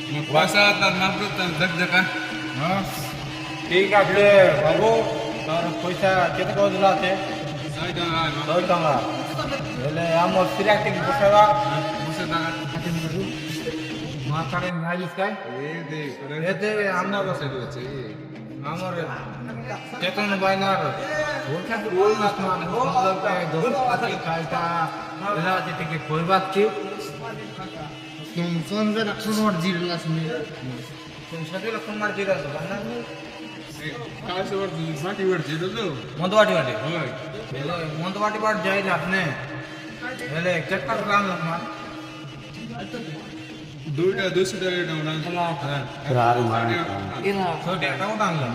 ભાષા તાર નામ તને જગ જગા હા ঠিক আছে বাবু তোর পয়সা কেতে করে দিলা আছে 100 টাকা 100 টাকা ହେଲେ ଆମର ସିରା ଟିକେ ବସେଇବା 200 টাকা ମାଥାରେ ଭାଇଲିସ୍ କାଇ ଏ ଦେখ ଏତେ ଆମର বসে দিয়েছে ଆମର চেতন বাইনার ওটা রোল না সুন্দর কাই দোষ আছে কাইটা এরা যে থেকে কইবা কি Son ver akşam জিরো আসলে তুমি সদিলা কুমার জিরা তো না কাছে ওর বাকি ওর ছিল তো মন্দবাটি বাটি হয় হেলে মন্দবাটি বাট যাই না আপনি হেলে চেক কর কাম না দুইটা 200 টাকা দাও না রার মান এরা 100 টাকা আনলাম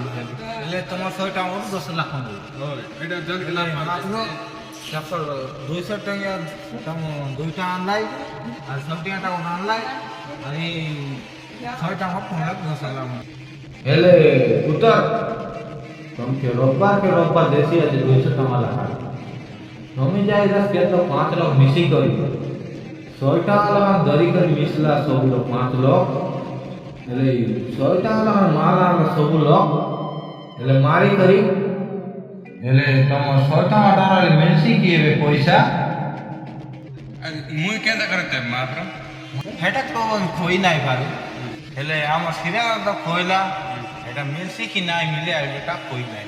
হেলে তোমার 100 টাকা ওর 10 লাখ হবে হয় এটা জগ দিলাম মাত্র 200 টাকা তম দুইটা আনলাই আর 100 টাকা আনলাই আর এই 100 টাকা পড়লা 10 লাখ হেলে উত্তর तुम के रोबा देसी আছে 200 টাকা লাগা তুমি যাই দস কে তো 5 লাখ মিশি করি 100 টাকা লাগা ধরি করে মিশলা সব লোক 5 লাখ হেলে 100 টাকা লাগা মালা সব লোক হেলে মারি করি হেলে তম 100 টাকা ডালে মিলছি কি হবে পয়সা মুই কেনটা করতে মাত্র হেটা তো কই নাই পারে হেলে আমার সিরা তো কইলা এটা মিলছি কি নাই মিলে আর এটা কই নাই